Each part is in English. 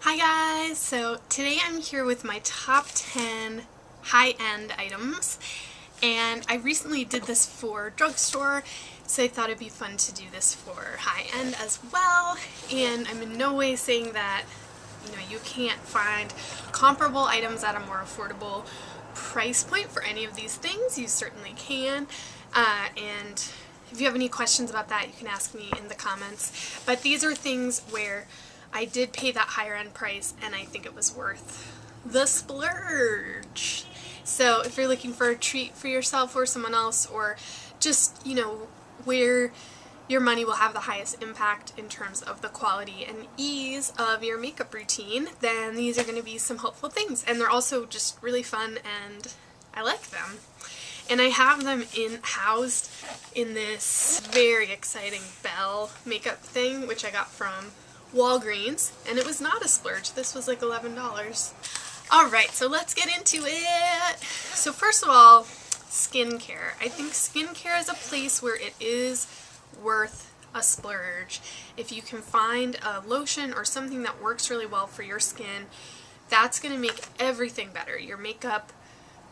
Hi guys! So today I'm here with my top 10 high-end items, and I recently did this for drugstore, so I thought it'd be fun to do this for high-end as well. And I'm in no way saying that you can't find comparable items at a more affordable price point for any of these things. You certainly can, and if you have any questions about that, you can ask me in the comments. But these are things where I did pay that higher end price and I think it was worth the splurge. So if you're looking for a treat for yourself or someone else, or just, where your money will have the highest impact in terms of the quality and ease of your makeup routine, then these are going to be some helpful things. And they're also just really fun and I like them. And I have them housed in this very exciting Belle makeup thing, which I got from Walgreens, and it was not a splurge. This was like $11. Alright, so let's get into it. So first of all, skincare. I think skincare is a place where it is worth a splurge. If you can find a lotion or something that works really well for your skin, that's going to make everything better. Your makeup,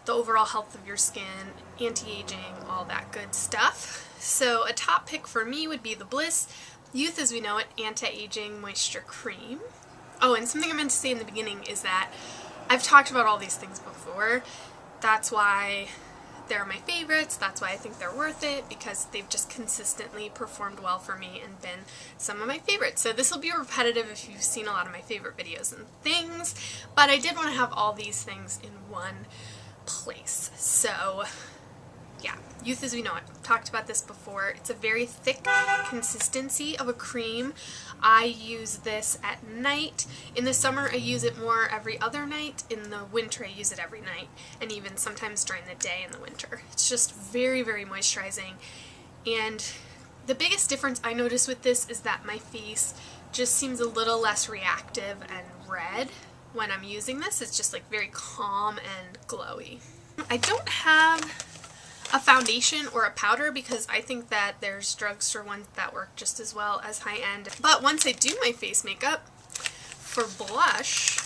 the overall health of your skin, anti-aging, all that good stuff. So a top pick for me would be the Bliss Youth As We Know It Anti-Aging Moisture Cream. Oh, and something I meant to say in the beginning is that I've talked about all these things before. That's why they're my favorites. That's why I think they're worth it, because they've just consistently performed well for me and been some of my favorites. So this will be repetitive if you've seen a lot of my favorite videos and things, but I did want to have all these things in one place. So yeah, Youth As We Know It. I've talked about this before. It's a very thick consistency of a cream. I use this at night. In the summer I use it more every other night. In the winter I use it every night, and even sometimes during the day in the winter. It's just very, very moisturizing. And the biggest difference I notice with this is that my face just seems a little less reactive and red when I'm using this. It's just like very calm and glowy. I don't have a foundation or a powder because I think that there's drugstore ones that work just as well as high-end. But once I do my face makeup, for blush,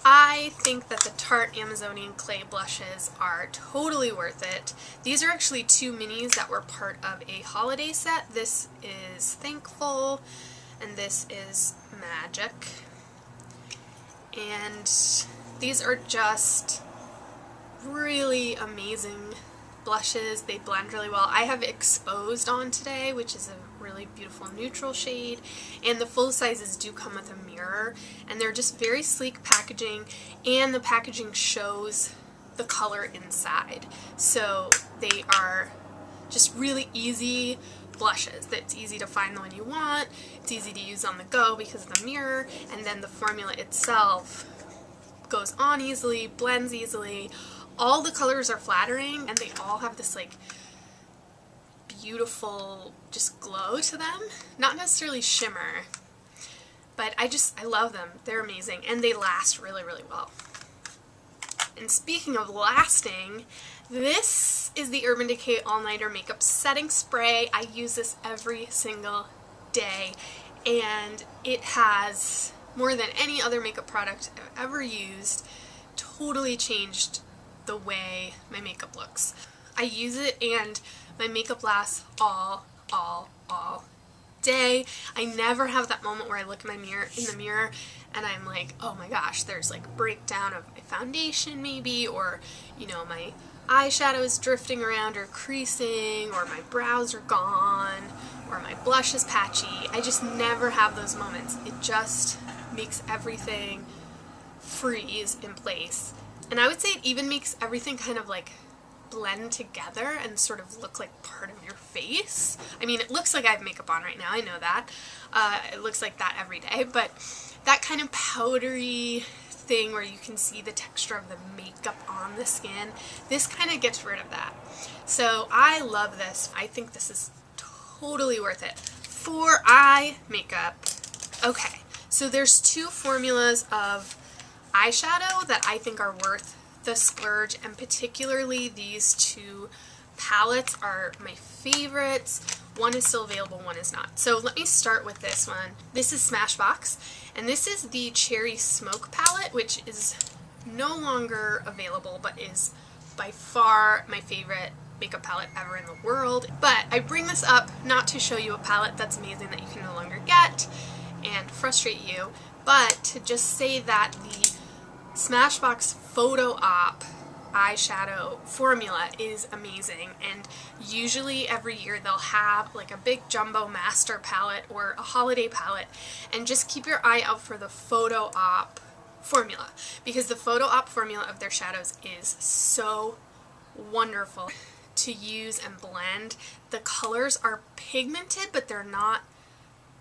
I think that the Tarte Amazonian Clay blushes are totally worth it. These are actually two minis that were part of a holiday set. This is Thankful and this is Magic. And these are just really amazing blushes. They blend really well. I have Exposed on today, which is a really beautiful neutral shade, and the full sizes do come with a mirror, and they're just very sleek packaging, and the packaging shows the color inside. So they are just really easy blushes. It's easy to find the one you want. It's easy to use on the go because of the mirror, and then the formula itself goes on easily, blends easily. All the colors are flattering, and they all have this like beautiful just glow to them. Not necessarily shimmer, but I love them. They're amazing, and they last really, really well. And speaking of lasting, this is the Urban Decay All Nighter Makeup Setting Spray. I use this every single day, and it has, more than any other makeup product I've ever used, totally changed the way my makeup looks. I use it and my makeup lasts all day. I never have that moment where I look in the mirror and I'm like, oh my gosh, there's like breakdown of my foundation maybe, or my eyeshadow is drifting around or creasing, or my brows are gone, or my blush is patchy. I just never have those moments. It just makes everything freeze in place. And I would say it even makes everything kind of like blend together and sort of look like part of your face. I mean, it looks like I have makeup on right now, I know that. It looks like that every day, but that kind of powdery thing where you can see the texture of the makeup on the skin, this kind of gets rid of that. So I love this. I think this is totally worth it. For eye makeup, okay, so there's two formulas of eyeshadow that I think are worth the splurge, and particularly these two palettes are my favorites. One is still available, one is not. So let me start with this one. This is Smashbox, and this is the Cherry Smoke palette, which is no longer available, but is by far my favorite makeup palette ever in the world. But I bring this up not to show you a palette that's amazing that you can no longer get and frustrate you, but to just say that the Smashbox Photo Op eyeshadow formula is amazing, and usually every year they'll have like a big jumbo master palette or a holiday palette, and just keep your eye out for the Photo Op formula, because the Photo Op formula of their shadows is so wonderful to use and blend. The colors are pigmented, but they're not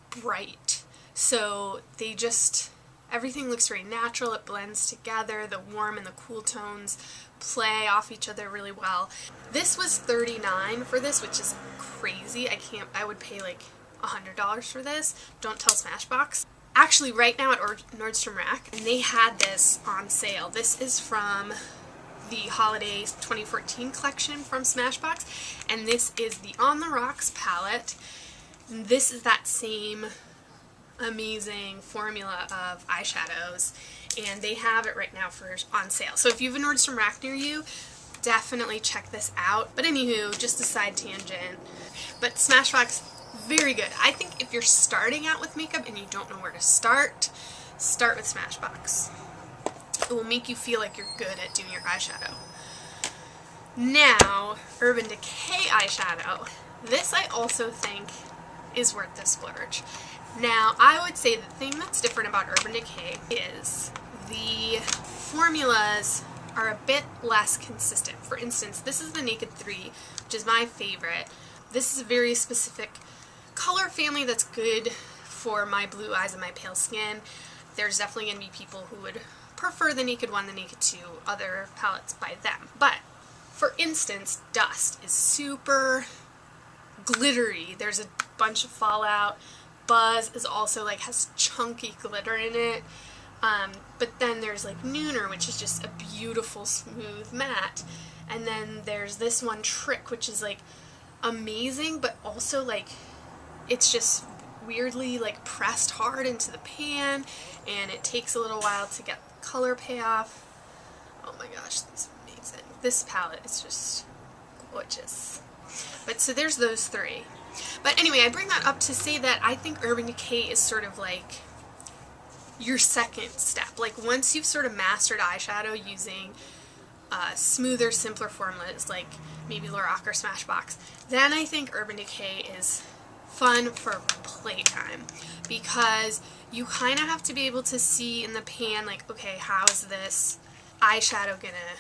bright, so they just, everything looks very natural. It blends together. The warm and the cool tones play off each other really well. This was $39 for this, which is crazy. I would pay like $100 for this. Don't tell Smashbox. Actually, right now at Nordstrom Rack, and they had this on sale. This is from the Holiday 2014 collection from Smashbox, and this is the On the Rocks palette. And this is that same amazing formula of eyeshadows, and they have it right now for on sale. So if you have a Nordstrom Rack near you, definitely check this out. But anywho, just a side tangent. But Smashbox, very good. I think if you're starting out with makeup and you don't know where to start with Smashbox. It will make you feel like you're good at doing your eyeshadow. Now, Urban Decay eyeshadow. This I also think is worth the splurge. Now, I would say the thing that's different about Urban Decay is the formulas are a bit less consistent. For instance, this is the Naked 3, which is my favorite. This is a very specific color family that's good for my blue eyes and my pale skin. There's definitely going to be people who would prefer the Naked 1, the Naked 2, other palettes by them. But, for instance, Dust is super glittery. There's a bunch of fallout. Buzz is also like has chunky glitter in it. But then there's like Nooner, which is just a beautiful smooth matte. And then there's this one, Trick, which is like amazing, but also like it's just weirdly like pressed hard into the pan, and it takes a little while to get the color payoff. Oh my gosh, this is amazing. This palette is just gorgeous. But so there's those three. But anyway, I bring that up to say that I think Urban Decay is sort of like your second step. Like once you've sort of mastered eyeshadow using smoother, simpler formulas like maybe Lorac or Smashbox, then I think Urban Decay is fun for playtime, because you kind of have to be able to see in the pan like, okay, how is this eyeshadow gonna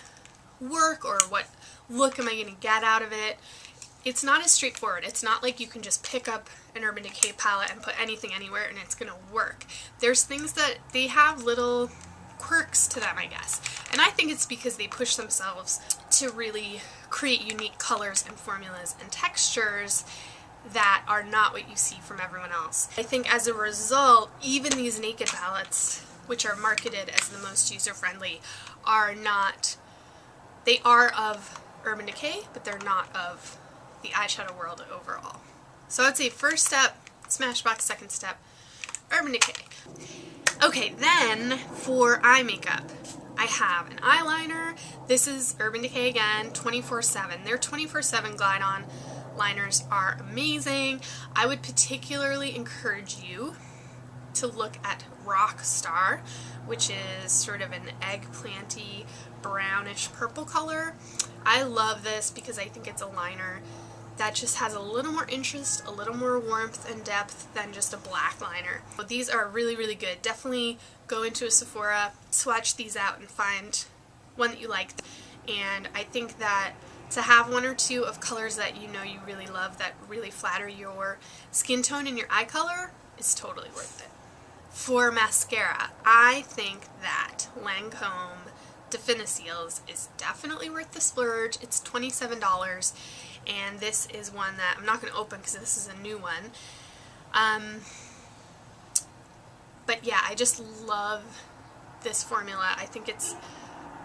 work, or what look am I gonna get out of it? It's not as straightforward. It's not like you can just pick up an Urban Decay palette and put anything anywhere and it's gonna work. There's things that they have little quirks to them, I guess. And I think it's because they push themselves to really create unique colors and formulas and textures that are not what you see from everyone else. I think as a result, even these Naked palettes, which are marketed as the most user-friendly, are not, they are of Urban Decay, but they're not of the eyeshadow world overall. So I'd say first step, Smashbox, second step, Urban Decay. Okay, then for eye makeup, I have an eyeliner. This is Urban Decay again, 24/7. Their 24/7 Glide-On liners are amazing. I would particularly encourage you to look at Rockstar, which is sort of an eggplanty, brownish purple color. I love this because I think it's a liner that just has a little more interest, a little more warmth and depth than just a black liner. So these are really, really good. Definitely go into a Sephora, swatch these out, and find one that you like. And I think that to have one or two of colors that you know you really love, that really flatter your skin tone and your eye color, is totally worth it. For mascara, I think that Lancome Definicils is definitely worth the splurge. It's $27, and this is one that I'm not going to open because this is a new one. But yeah, I just love this formula. I think it's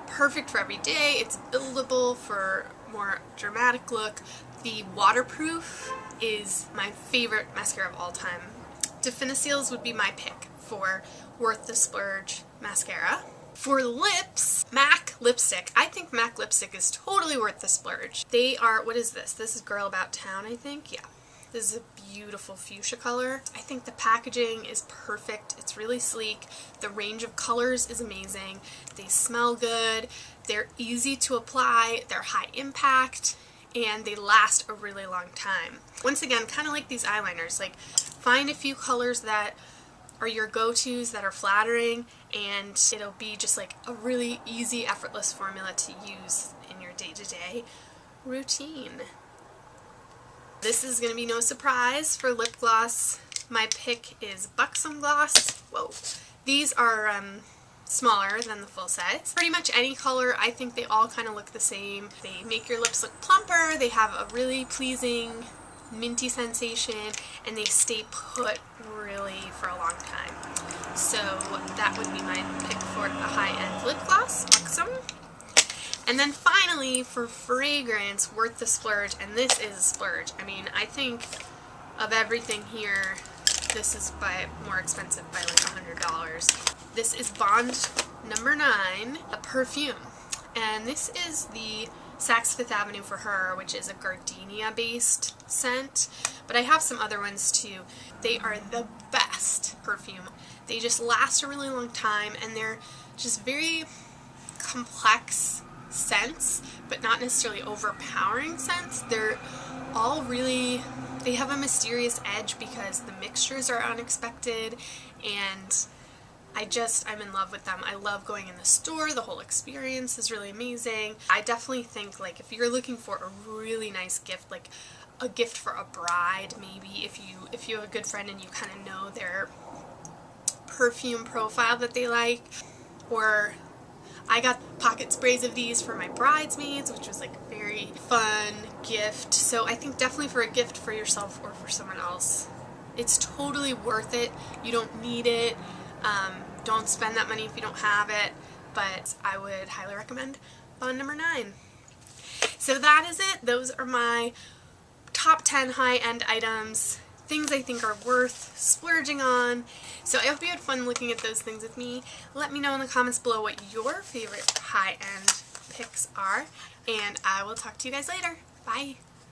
perfect for every day. It's buildable for more dramatic look. The Waterproof is my favorite mascara of all time. Definiciles would be my pick for Worth the Splurge mascara. For lips, MAC lipstick. I think MAC lipstick is totally worth the splurge. They are, what is this? This is Girl About Town, I think. Yeah. This is a beautiful fuchsia color. I think the packaging is perfect. It's really sleek. The range of colors is amazing. They smell good. They're easy to apply. They're high impact. And they last a really long time. Once again, kind of like these eyeliners. Like, find a few colors that are your go-tos that are flattering, and it'll be just like a really easy, effortless formula to use in your day-to-day routine. This is going to be no surprise for lip gloss. My pick is Buxom Gloss. Whoa. These are smaller than the full size. Pretty much any color, I think they all kind of look the same. They make your lips look plumper, they have a really pleasing minty sensation, and they stay put really for a long time. So that would be my pick for a high-end lip gloss, Buxom. And then finally, for fragrance, worth the splurge, and this is a splurge. I mean, I think of everything here, this is more expensive by like $100. This is Bond No. 9, a perfume. And this is the Saks Fifth Avenue for Her, which is a gardenia-based scent. But I have some other ones too. They are the best perfume. They just last a really long time, and they're just very complex scents, but not necessarily overpowering scents. They're all really, they have a mysterious edge because the mixtures are unexpected, and I'm in love with them. I love going in the store. The whole experience is really amazing. I definitely think, like, if you're looking for a really nice gift, like a gift for a bride, maybe if you have a good friend and you kind of know their perfume profile that they like, or I got pocket sprays of these for my bridesmaids, which was like a very fun gift. So I think definitely for a gift for yourself or for someone else, it's totally worth it. You don't need it. Don't spend that money if you don't have it, but I would highly recommend Bond No. 9. So that is it. Those are my top 10 high-end items, things I think are worth splurging on. So I hope you had fun looking at those things with me. Let me know in the comments below what your favorite high-end picks are, and I will talk to you guys later. Bye!